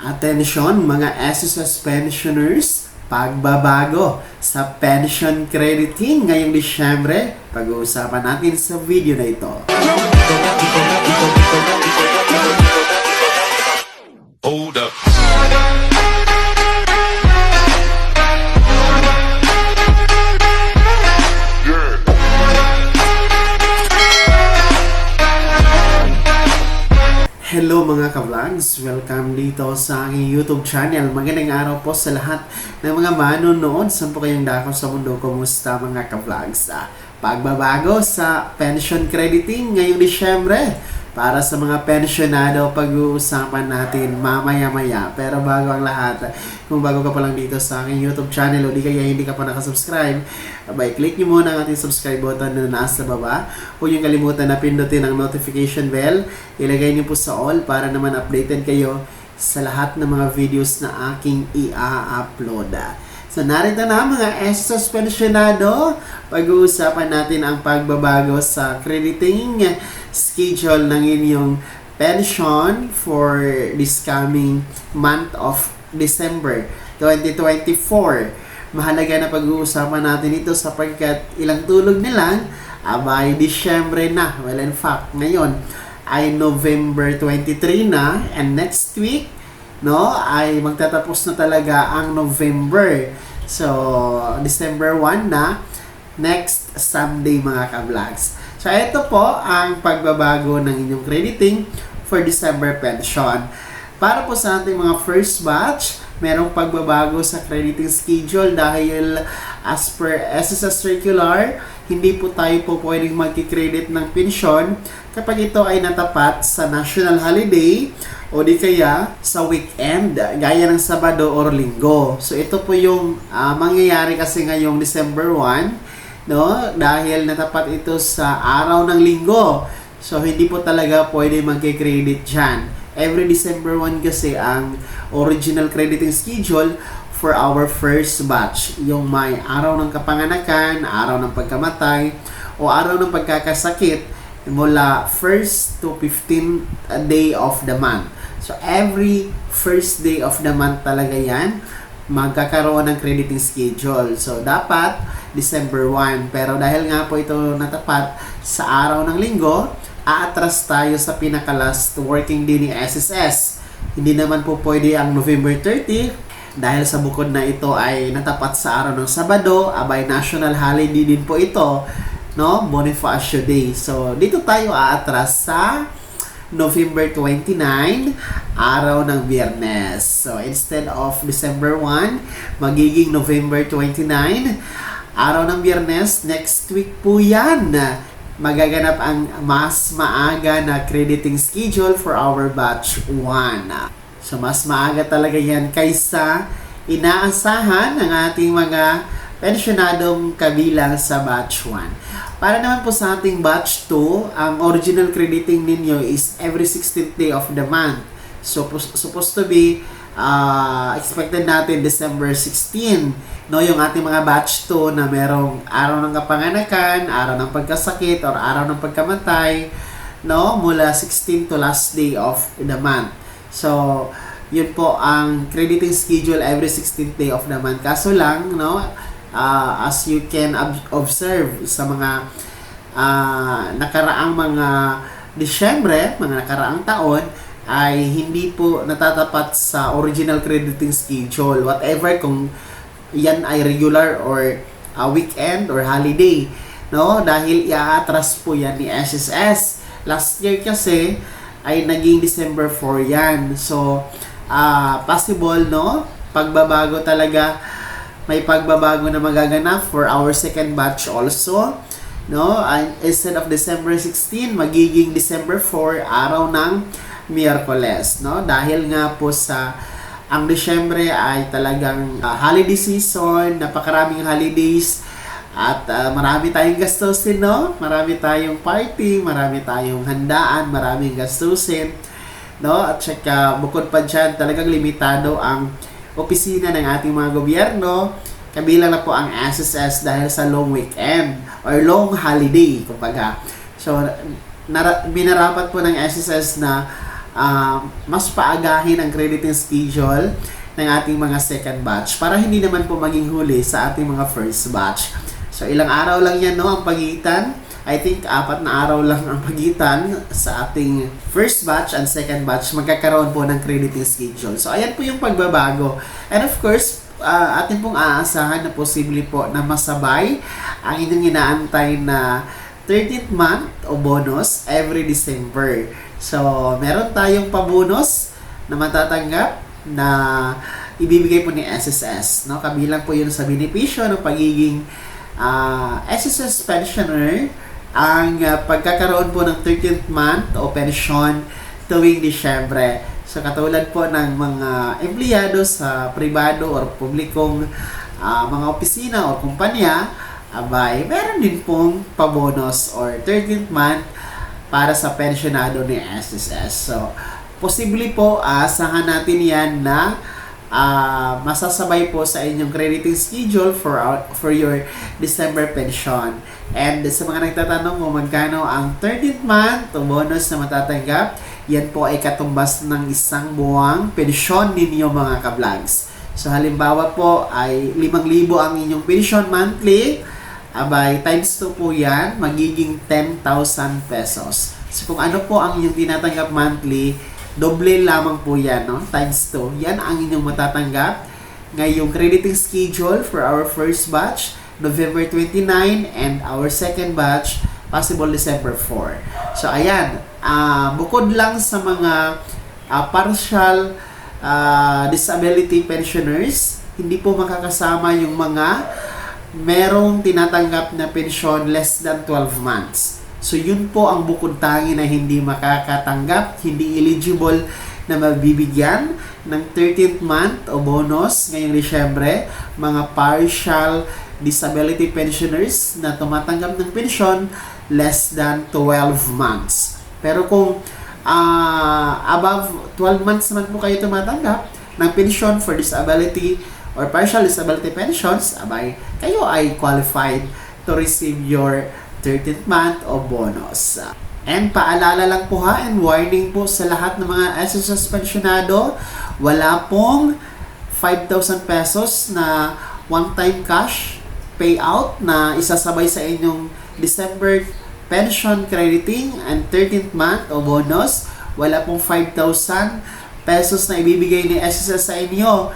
Atensyon mga SSS pensioners, pagbabago sa pension crediting ngayong Disyembre, pag-uusapan natin sa video na ito. Hold up. Hello mga ka-vlogs! Welcome dito sa aking YouTube channel. Magandang araw po sa lahat ng mga manonood. Saan po kayong dako sa mundo? Kumusta mga ka-vlogs? Pagbabago sa pension crediting ngayong Disyembre. Para sa mga pensionado, pag-uusapan natin mamaya-maya. Pero bago ang lahat, kung bago ka pa lang dito sa aking YouTube channel o di kaya hindi ka pa nakasubscribe, click nyo muna ang ating subscribe button na nasa baba. Huwag nyo kalimutan na pindutin ang notification bell. Ilagay nyo po sa all para naman updated kayo sa lahat ng mga videos na aking i-upload. So narito na mga SSS pensionado, pag-uusapan natin ang pagbabago sa crediting schedule ng inyong pension for this coming month of December 2024. Mahalaga na pag-uusapan natin ito sapagkat ilang tulog nilang abay Disyembre na. Well, in fact, ngayon ay November 23 na and next week ay magtatapos na talaga ang November. So, December 1 na, next Sunday mga ka-vlogs. So, ito po ang pagbabago ng inyong crediting for December pension. Para po sa ating mga first batch, merong pagbabago sa crediting schedule dahil as per SSS Circular, hindi po tayo po pwedeng magkikredit ng pensyon kapag ito ay natapat sa national holiday o di kaya sa weekend, gaya ng Sabado or Linggo. So ito po yung mangyayari kasi ngayong December 1, dahil natapat ito sa araw ng Linggo. So hindi po talaga pwede magkikredit dyan. Every December 1 kasi ang original crediting schedule for our first batch. Yung may araw ng kapanganakan, araw ng pagkamatay, o araw ng pagkakasakit mula 1st to 15th day of the month. So, every first day of the month talaga yan, magkakaroon ng crediting schedule. So, dapat December 1. Pero dahil nga po ito natapat sa araw ng linggo, aatras tayo sa pinaka-last working day ni SSS. Hindi naman po pwede ang November 30 dahil sa bukod na ito ay natapat sa araw ng Sabado, abay national holiday din po ito, Bonifacio Day. So, dito tayo aatras sa November 29, araw ng Biyernes. So, instead of December 1, magiging November 29, araw ng Biyernes. Next week po yan. Magaganap ang mas maaga na crediting schedule for our batch 1. So, mas maaga talaga yan kaysa inaasahan ng ating mga pensionadong kabilang sa batch 1. Para naman po sa ating batch 2, ang original crediting ninyo is every 16th day of the month. So, supposed to be expected natin December 16. Yung ating mga batch 2 na merong araw ng kapanganakan, araw ng pagkasakit, or araw ng pagkamatay, mula 16 to last day of the month. So, yun po ang crediting schedule every 16th day of the month. Kaso lang, as you can observe sa mga nakaraang mga Disyembre, mga nakaraang taon, ay hindi po natatapat sa original crediting schedule. Whatever kung yan ay regular or weekend or holiday. Dahil iaatras po yan ni SSS. Last year kasi ay naging December 4 yan. So, possible, pagbabago talaga. May pagbabago na magaganap for our second batch also. Instead of December 16, magiging December 4, araw ng Miyerkules. Dahil nga po sa ang Disyembre ay talagang holiday season, napakaraming holidays, at marami tayong gastusin, Marami tayong party, marami tayong handaan, maraming gastusin, At saka bukod pa dyan, talagang limitado ang opisina ng ating mga gobyerno, kabilang na po ang SSS dahil sa long weekend or long holiday, kumbaga. So, binarapat po ng SSS na mas paagahin ang crediting schedule ng ating mga second batch para hindi naman po maging huli sa ating mga first batch. So ilang araw lang yan, no, ang pagitan. I think 4 na araw lang ang pagitan sa ating first batch and second batch. Magkakaroon po ng crediting schedule. So ayan po yung pagbabago. And of course, atin pong aasahan na posible po na masabay ang inyong inaantay na 13th month o bonus every December. So meron tayong pabonus na matatanggap na ibibigay po ni SSS, no? Kabilang po yun sa benepisyo ng pagiging SSS pensioner ang pagkakaroon po ng 13th month o pensyon tuwing Disyembre. So katulad po ng mga empleyado sa pribado o publikong mga opisina o kumpanya, abay, meron din pong pabonus or 13th month para sa pensionado ni SSS. So posible po asahan natin yan na masasabay po sa inyong crediting schedule for your December pension. And sa mga nagtatanong kung magkano ang 13th month o bonus na matatanggap, yan po ay katumbas ng isang buwang pensyon ninyo mga ka-vlogs. So halimbawa po ay 5,000 ang inyong pension monthly, abay times 2 po yan, magiging 10,000 pesos. So kung ano po ang inyong tinatanggap monthly, doble lamang po yan, no? Times 2. Yan ang inyong matatanggap ngayong crediting schedule for our first batch, November 29, and our second batch, possible December 4. So, ayan. Bukod lang sa mga partial disability pensioners, hindi po makakasama yung mga merong tinatanggap na pensyon less than 12 months. So, yun po ang bukod tangi na hindi makakatanggap, hindi eligible na mabibigyan ng 13th month o bonus ngayong Disyembre, mga partial disability pensioners na tumatanggap ng pensyon less than 12 months. Pero kung above 12 months naman po kayo tumatanggap ng pensyon for disability or partial disability pensions, abay, kayo ay qualified to receive your 13th month o bonus. And paalala lang po and warning po sa lahat ng mga SSS pensionado, wala pong 5,000 pesos na one-time cash payout na isasabay sa inyong December pension crediting and 13th month o bonus. Wala pong 5,000 pesos na ibibigay ni SSS sa inyo.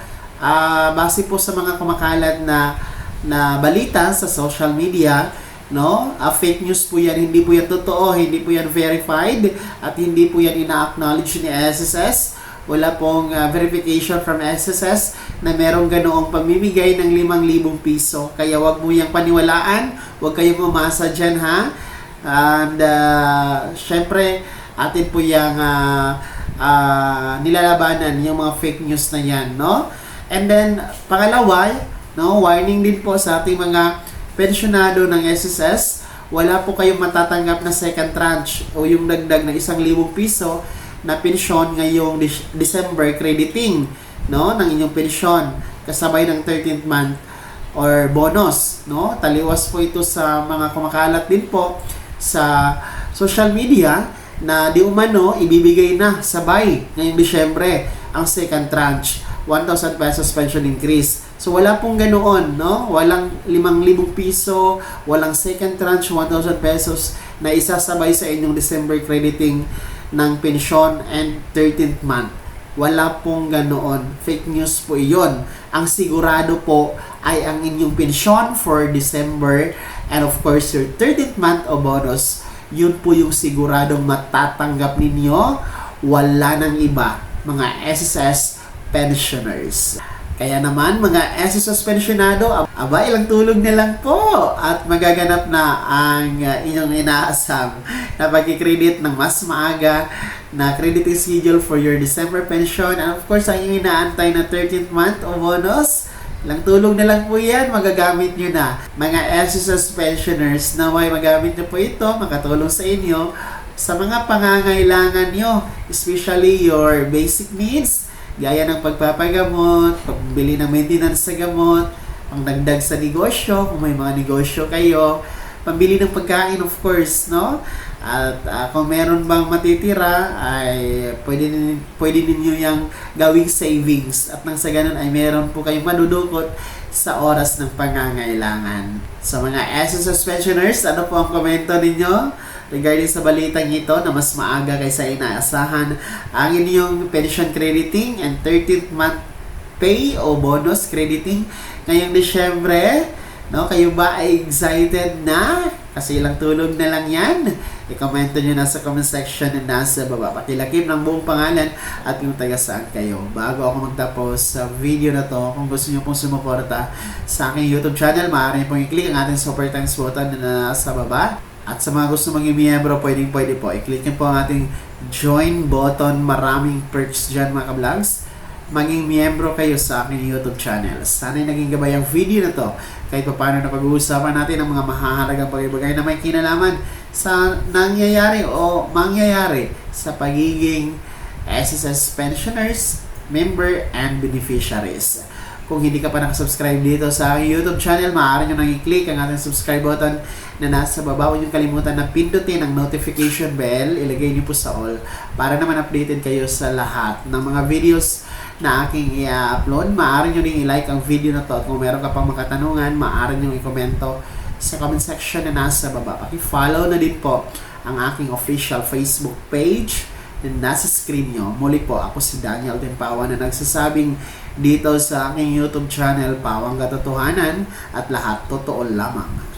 Base po sa mga kumakalat na balita sa social media, no? Fake news po yan, hindi po yan totoo, hindi po yan verified, at hindi po yan ina-acknowledge ni SSS. Wala pong verification from SSS na merong ganoong pamimigay ng 5,000 piso. Kaya wag mo yung paniwalaan, wag kayong umasa dyan, ha? And syempre, atin po yung nilalabanan yung mga fake news na yan, no? And then, pangalawa, no, warning din po sa ating mga pensionado ng SSS, wala po kayong matatanggap na second tranche o yung dagdag na 1,000 piso na pensyon ngayong December crediting, no, ng inyong pensyon kasabay ng 13th month or bonus, no? Taliwas po ito sa mga kumakalat din po sa social media na di umano ibibigay na sabay ngayong Disyembre ang second tranche, 1,000 pesos pension increase. So wala pong ganoon, no? Walang 5,000 piso, walang second tranche 1,000 pesos na isasabay sa inyong December crediting ng pensyon and 13th month. Wala pong ganoon. Fake news po iyon. Ang sigurado po ay ang inyong pensyon for December and of course your 13th month o bonus. Yun po yung siguradong matatanggap ninyo. Wala nang iba, mga SSS pensioners. Kaya naman, mga SSS pensionado, aba, ilang tulog na lang po at magaganap na ang inyong inaasam na pag-credit ng mas maaga na crediting schedule for your December pension. And of course, ang inyong inaantay na 13th month o bonus, ilang tulog na lang po yan, magagamit nyo na. Mga SSS pensioners na may magamit nyo po ito, makatulong sa inyo sa mga pangangailangan nyo, especially your basic needs, gaya ng pagpapagamot, pagbili ng maintenance sa gamot, pangdagdag sa negosyo, kung may mga negosyo kayo, pambili ng pagkain of course, no? At kung meron bang matitira ay pwede ninyo yung gawing savings at nang sa ganun ay meron po kayong madudukot sa oras ng pangangailangan. Sa mga SSS pensioners, ano po ang komento ninyo regarding sa balitang ito na mas maaga kaysa inaasahan ang inyong pension crediting and 13th month pay o bonus crediting ngayong Disyembre? No, kayo ba ay excited na? Kasi ilang tulog na lang yan. I-komento nyo na sa comment section na nasa baba. Pakilagim ng buong pangalan at yung taga saan kayo. Bago ako magtapos sa video na to, kung gusto nyo pong sumuporta sa aking YouTube channel, maaari pong i-click ang ating super thanks button na nasa baba. At sa mga gusto maging miyembro, pwede po. I-click nyo po ang ating join button. Maraming perks dyan mga ka-vlogs. Maging miyembro kayo sa aking YouTube channel. Sana'y naging gabay ang video na to kahit pa paano na pag-uusapan natin ang mga mahahalagang bagay-bagay na may kinalaman sa nangyayari o mangyayari sa pagiging SSS pensioners, member, and beneficiaries. Kung hindi ka pa nakasubscribe dito sa aking YouTube channel, maaari nyo nang i-click ang ating subscribe button na nasa baba. Huwag nyo kalimutan na pindutin ang notification bell. Ilagay nyo po sa all para naman updated kayo sa lahat ng mga videos na aking i-upload. Maaari nyo rin i-like ang video na to at kung meron ka pang mga katanungan, maaari nyo i-komento sa comment section na nasa baba. Paki-follow na din po ang aking official Facebook page na nasa screen nyo. Muli po, ako si Daniel Tempawa na nagsasabing dito sa aking YouTube channel, Pawang Katotohanan at lahat totoo lamang.